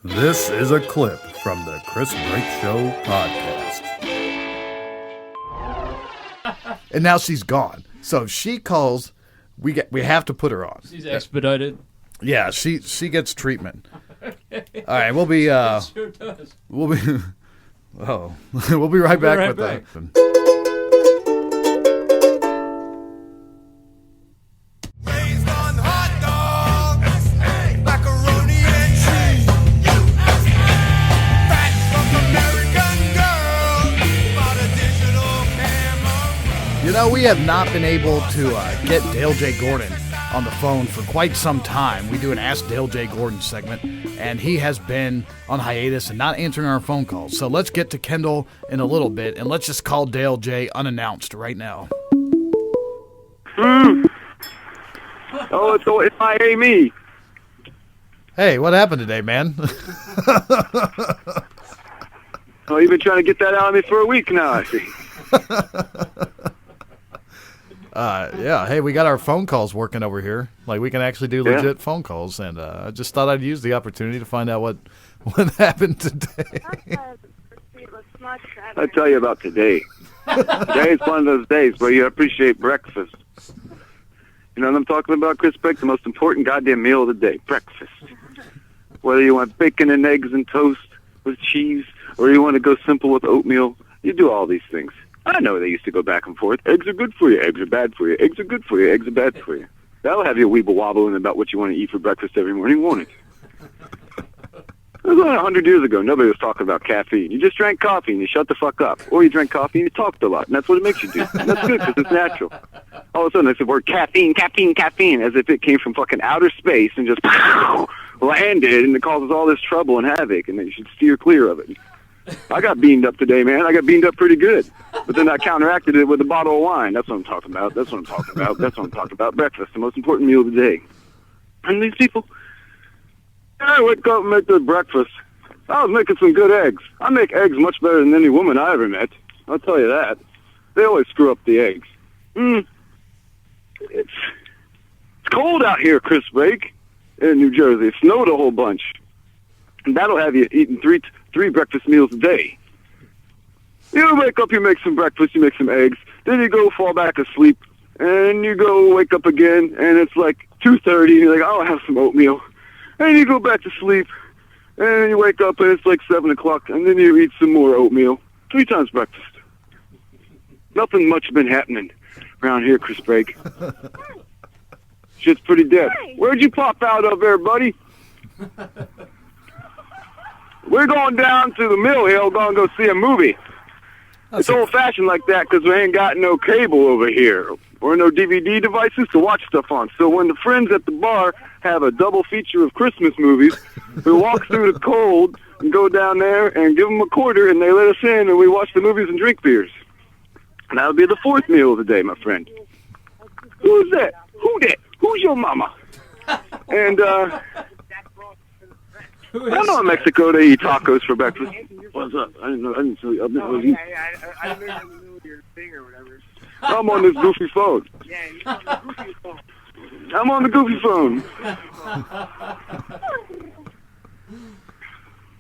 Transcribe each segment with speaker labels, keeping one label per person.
Speaker 1: This is a clip from the Chris Brake Show podcast.
Speaker 2: And now she's gone. So if she calls, we have to put her on.
Speaker 3: She's expedited.
Speaker 2: Yeah, she gets treatment. All right, we'll be
Speaker 3: Sure does.
Speaker 2: we'll be we'll be right back with that.
Speaker 4: Raised on hot dogs, macaroni and cheese. Fat from American Girl, bought a digital camera.
Speaker 2: You know, we have not been able to get Dale J. Gordon on the phone for quite some time. We do an Ask Dale J. Gordon segment, and he has been on hiatus and not answering our phone calls. So let's get to Kendall in a little bit, and let's just call Dale J. unannounced right now.
Speaker 5: Oh, it's my Amy.
Speaker 2: Hey, what happened today, man?
Speaker 5: Oh, you've been trying to get that out of me for a week now, I see.
Speaker 2: Yeah, hey, we got our phone calls working over here. Like, we can actually do
Speaker 5: Yeah.
Speaker 2: legit phone calls, and I just thought I'd use the opportunity to find out what happened today.
Speaker 5: I'll tell you about today. Today's one of those days where you appreciate breakfast. You know what I'm talking about, Chris Beck? The most important goddamn meal of the day, breakfast. Whether you want bacon and eggs and toast with cheese, or you want to go simple with oatmeal, you do all these things. I know they used to go back and forth. Eggs are good for you. Eggs are bad for you. Eggs are good for you. Eggs are bad for you. That'll have you weeble wobbling about what you want to eat for breakfast every morning, won't it? It was only 100 years ago. Nobody was talking about caffeine. You just drank coffee and you shut the fuck up. Or you drank coffee and you talked a lot. And that's what it makes you do. And that's good because it's natural. All of a sudden, they said the word caffeine, caffeine, caffeine, as if it came from fucking outer space and just landed and it causes all this trouble and havoc and that you should steer clear of it. I got beamed up today, man. I got beamed up pretty good. But then I counteracted it with a bottle of wine. That's what I'm talking about. That's what I'm talking about. That's what I'm talking about. Breakfast, the most important meal of the day. And these people, I wake up and make their breakfast. I was making some good eggs. I make eggs much better than any woman I ever met. I'll tell you that. They always screw up the eggs. It's cold out here, Chris Brake, in New Jersey. It snowed a whole bunch. And that'll have you eating three breakfast meals a day. You wake up, you make some breakfast, you make some eggs, then you go fall back asleep, and you go wake up again, and it's like 2:30, and you're like, I'll have some oatmeal. And you go back to sleep, and you wake up, and it's like 7 o'clock, and then you eat some more oatmeal. 3 times breakfast. Nothing much been happening around here, Chris Brake. Shit's pretty dead. Where'd you pop out of there, buddy? We're going down to the Mill Hill, going to go see a movie. It's old-fashioned like that because we ain't got no cable over here or no DVD devices to watch stuff on. So when the friends at the bar have a double feature of Christmas movies, we walk through the cold and go down there and give them a quarter, and they let us in, and we watch the movies and drink beers. And that'll be the 4th meal of the day, my friend. Who's that? Who that? Who's your mama? And, I know in Mexico they eat tacos for breakfast. What's up? I didn't know. I didn't see. I didn't know.
Speaker 6: I don't know in the middle of your thing or whatever.
Speaker 5: I'm on this goofy phone.
Speaker 6: Yeah, you're on the goofy phone.
Speaker 5: I'm on the goofy phone.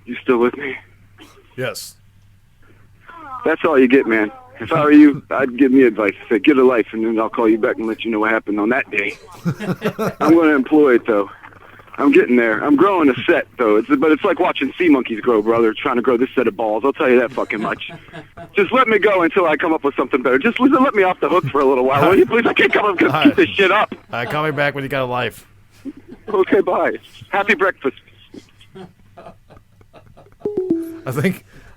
Speaker 5: You still with me?
Speaker 2: Yes.
Speaker 5: That's all you get, man. If I were you, I'd give me advice. Say, get a life, and then I'll call you back and let you know what happened on that day. I'm going to employ it, though. I'm getting there. I'm growing a set, though. But it's like watching sea monkeys grow, brother, trying to grow this set of balls. I'll tell you that fucking much. Just let me go until I come up with something better. Just let me off the hook for a little while, will you? Please, I can't come up and keep this shit up.
Speaker 2: All right, call me back when you got a life.
Speaker 5: Okay, bye. Happy breakfast.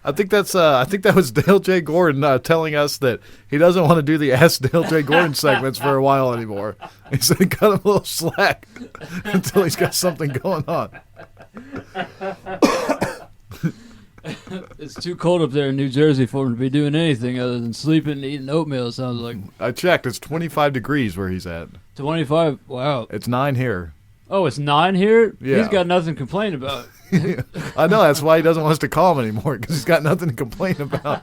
Speaker 2: I think that was Dale J. Gordon telling us that he doesn't want to do the Ask Dale J. Gordon segments for a while anymore. He said he cut him a little slack until he's got something going on.
Speaker 3: It's too cold up there in New Jersey for him to be doing anything other than sleeping and eating oatmeal, it sounds like.
Speaker 2: I checked. It's 25 degrees where he's at.
Speaker 3: 25? Wow.
Speaker 2: It's 9 here.
Speaker 3: Oh, it's 9 here?
Speaker 2: Yeah.
Speaker 3: He's got nothing to complain about.
Speaker 2: I know. That's why he doesn't want us to call him anymore, because he's got nothing to complain about.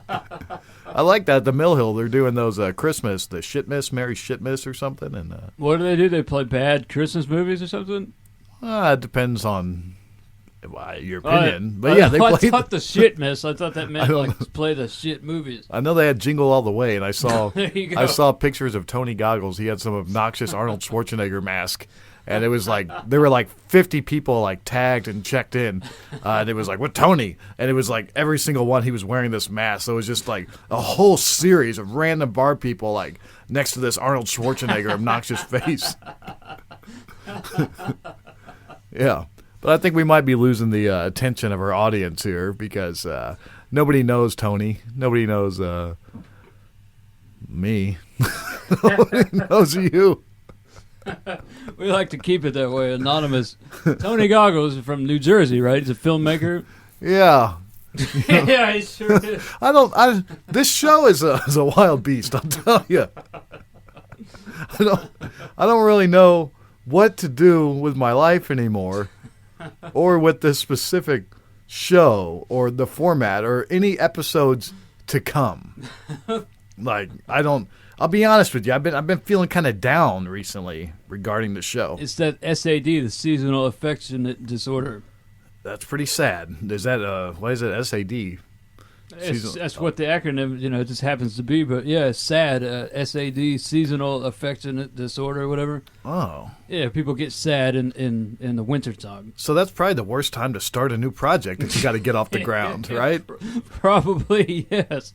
Speaker 2: I like that. The Mill Hill, they're doing those Christmas, the Shitmas, Merry Shitmas or something. And
Speaker 3: what do? They play bad Christmas movies or something?
Speaker 2: it depends on Your opinion, but
Speaker 3: I
Speaker 2: played.
Speaker 3: thought the shit miss. I thought that
Speaker 2: I
Speaker 3: meant
Speaker 2: don't
Speaker 3: like play the shit movies.
Speaker 2: I know they had Jingle All the Way, and I saw
Speaker 3: There you go.
Speaker 2: I saw pictures of Tony Goggles. He had some obnoxious Arnold Schwarzenegger mask, and it was like there were like 50 people like tagged and checked in, and it was like what Tony, and it was like every single one he was wearing this mask. So it was just like a whole series of random bar people like next to this Arnold Schwarzenegger obnoxious face. Yeah. But I think we might be losing the attention of our audience here because nobody knows Tony. Nobody knows me. Nobody knows you.
Speaker 3: We like to keep it that way, anonymous. Tony Goggles is from New Jersey, right? He's a filmmaker.
Speaker 2: Yeah.
Speaker 3: Yeah, he sure is.
Speaker 2: This show is a wild beast, I'll tell you. I don't really know what to do with my life anymore. Or with this specific show or the format or any episodes to come. Like, I'll be honest with you, I've been feeling kind of down recently regarding the show.
Speaker 3: It's that SAD, the seasonal affectionate disorder.
Speaker 2: That's pretty sad. Is that what is it, SAD?
Speaker 3: That's what the acronym, it just happens to be. But yeah, it's sad. SAD, seasonal affectionate disorder, whatever.
Speaker 2: Oh.
Speaker 3: Yeah, people get sad in the wintertime.
Speaker 2: So that's probably the worst time to start a new project if you got to get off the ground, right?
Speaker 3: Probably, yes.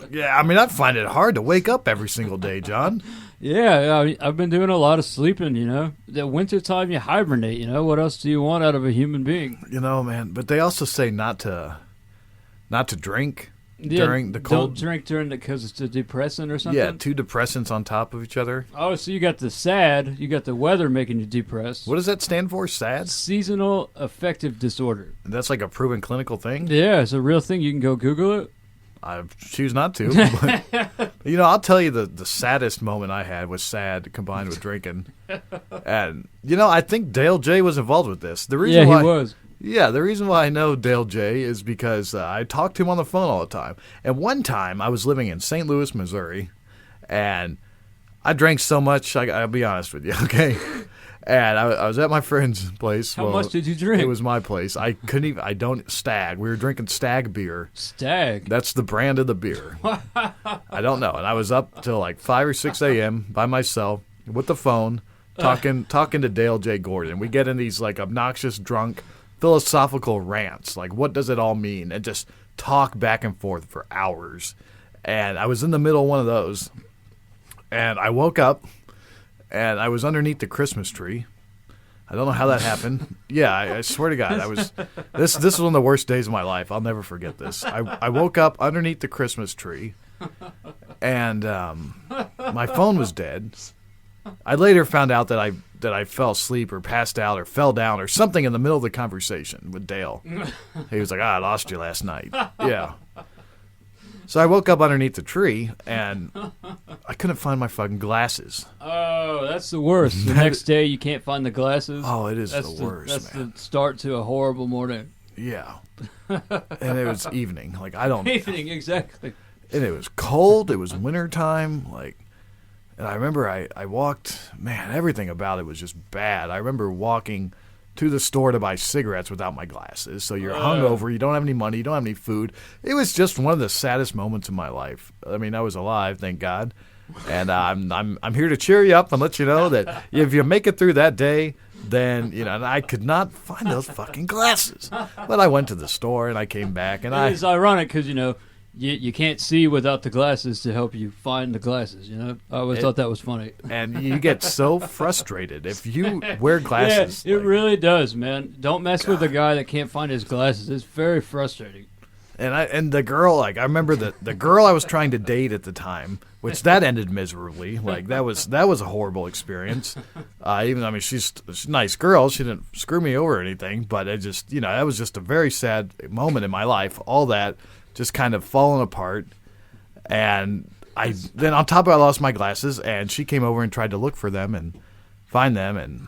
Speaker 2: Yeah, I mean, I'd find it hard to wake up every single day, John.
Speaker 3: Yeah, I've been doing a lot of sleeping, The wintertime, you hibernate, What else do you want out of a human being?
Speaker 2: Man, but they also say not to drink during the cold.
Speaker 3: Don't drink during because it's a depressant or something?
Speaker 2: Yeah, two depressants on top of each other.
Speaker 3: Oh, so you got the SAD, you got the weather making you depressed.
Speaker 2: What does that stand for, SAD?
Speaker 3: Seasonal affective disorder.
Speaker 2: That's like a proven clinical thing?
Speaker 3: Yeah, it's a real thing. You can go Google it.
Speaker 2: I choose not to. But, I'll tell you the saddest moment I had was sad combined with drinking. And, I think Dale J was involved with this. The reason
Speaker 3: Yeah,
Speaker 2: why,
Speaker 3: he was.
Speaker 2: Yeah, the reason why I know Dale J is because I talked to him on the phone all the time. And one time I was living in St. Louis, Missouri, and I drank so much, I'll be honest with you, okay? And I was at my friend's place.
Speaker 3: How much did you drink?
Speaker 2: It was my place. I couldn't even, Stag. We were drinking Stag beer.
Speaker 3: Stag?
Speaker 2: That's the brand of the beer. I don't know. And I was up till like 5 or 6 a.m. by myself with the phone talking to Dale J. Gordon. We get in these like obnoxious, drunk, philosophical rants. Like, what does it all mean? And just talk back and forth for hours. And I was in the middle of one of those. And I woke up. And I was underneath the Christmas tree. I don't know how that happened. Yeah, I swear to God, I was. This was one of the worst days of my life. I'll never forget this. I woke up underneath the Christmas tree, and my phone was dead. I later found out that I fell asleep or passed out or fell down or something in the middle of the conversation with Dale. He was like, "I lost you last night." Yeah. So I woke up underneath the tree, and I couldn't find my fucking glasses.
Speaker 3: Oh, that's the worst. The next day, you can't find the glasses.
Speaker 2: Oh, it is the worst,
Speaker 3: That's
Speaker 2: man.
Speaker 3: the start to a horrible morning.
Speaker 2: Yeah. And it was evening. Like, I don't...
Speaker 3: Evening, exactly.
Speaker 2: And it was cold. It was wintertime. Like, and I remember I walked... Man, everything about it was just bad. I remember walking to the store to buy cigarettes without my glasses. So you're hungover, you don't have any money, you don't have any food. It was just one of the saddest moments of my life. I mean, I was alive, thank God. And I'm here to cheer you up and let you know that if you make it through that day, then, and I could not find those fucking glasses. But I went to the store and I came back and
Speaker 3: It's ironic because, you can't see without the glasses to help you find the glasses, I always thought that was funny.
Speaker 2: And you get so frustrated if you wear glasses.
Speaker 3: Yeah, it really does, man. Don't mess with a guy that can't find his glasses. It's very frustrating.
Speaker 2: And the girl, like, I remember the girl I was trying to date at the time, which that ended miserably. Like, that was a horrible experience. She's a nice girl. She didn't screw me over or anything, but it just, that was just a very sad moment in my life. All that just kind of falling apart. And then on top of it, I lost my glasses, and she came over and tried to look for them and find them, and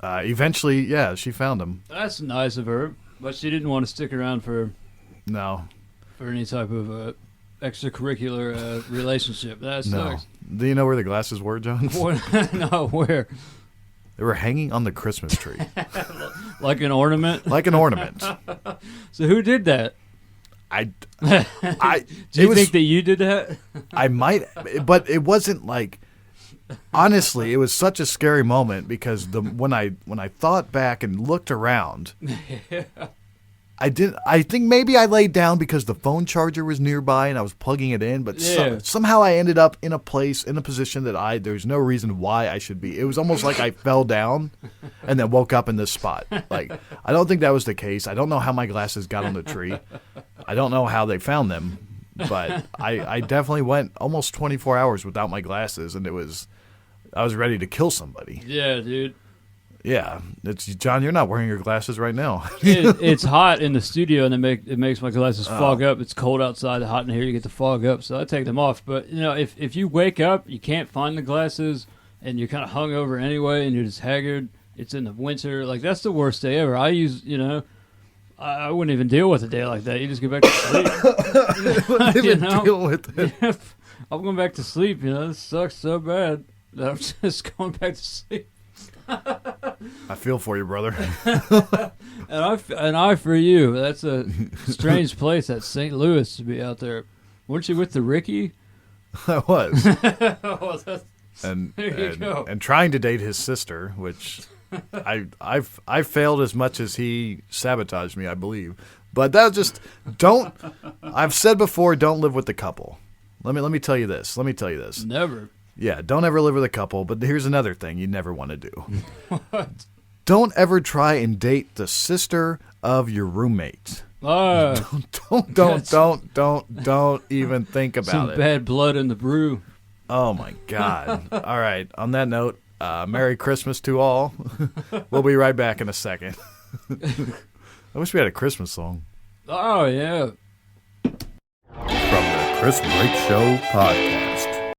Speaker 2: eventually, yeah, she found them.
Speaker 3: That's nice of her, but she didn't want to stick around for any type of extracurricular relationship. That sucks.
Speaker 2: Do you know where the glasses were, John?
Speaker 3: No, where?
Speaker 2: They were hanging on the Christmas tree.
Speaker 3: Like an ornament?
Speaker 2: Like an ornament.
Speaker 3: So who did that?
Speaker 2: Do
Speaker 3: you think that you did that?
Speaker 2: I might, but it wasn't like. Honestly, it was such a scary moment because when I thought back and looked around, I think maybe I laid down because the phone charger was nearby and I was plugging it in, but somehow I ended up in a position that there's no reason why I should be. It was almost like I fell down and then woke up in this spot. Like, I don't think that was the case. I don't know how my glasses got on the tree. I don't know how they found them, but I definitely went almost 24 hours without my glasses, and I was ready to kill somebody.
Speaker 3: Yeah, dude.
Speaker 2: Yeah, John. You're not wearing your glasses right now.
Speaker 3: It's hot in the studio, and it makes my glasses fog up. It's cold outside, hot in here. You get to fog up, so I take them off. But if you wake up, you can't find the glasses, and you're kind of hungover anyway, and you're just haggard. It's in the winter. Like, that's the worst day ever. I I wouldn't even deal with a day like that. You just go back to sleep.
Speaker 2: Deal with it.
Speaker 3: I'm going back to sleep. This sucks so bad that I'm just going back to sleep.
Speaker 2: I feel for you, brother.
Speaker 3: and I for you. That's a strange place, that St. Louis, to be out there. Weren't you with the Ricky?
Speaker 2: I was.
Speaker 3: There you go.
Speaker 2: And trying to date his sister, which I failed as much as he sabotaged me, I believe. But that just I've said before, don't live with the couple. Let me tell you this.
Speaker 3: Never.
Speaker 2: Yeah, don't ever live with a couple, but here's another thing you never want to do.
Speaker 3: What?
Speaker 2: Don't ever try and date the sister of your roommate. Don't even think about
Speaker 3: Some
Speaker 2: it.
Speaker 3: bad blood in the brew.
Speaker 2: Oh my God. All right, on that note, Merry Christmas to all. We'll be right back in a second. I wish we had a Christmas song.
Speaker 3: Oh, yeah.
Speaker 1: From the Chris Break Show podcast.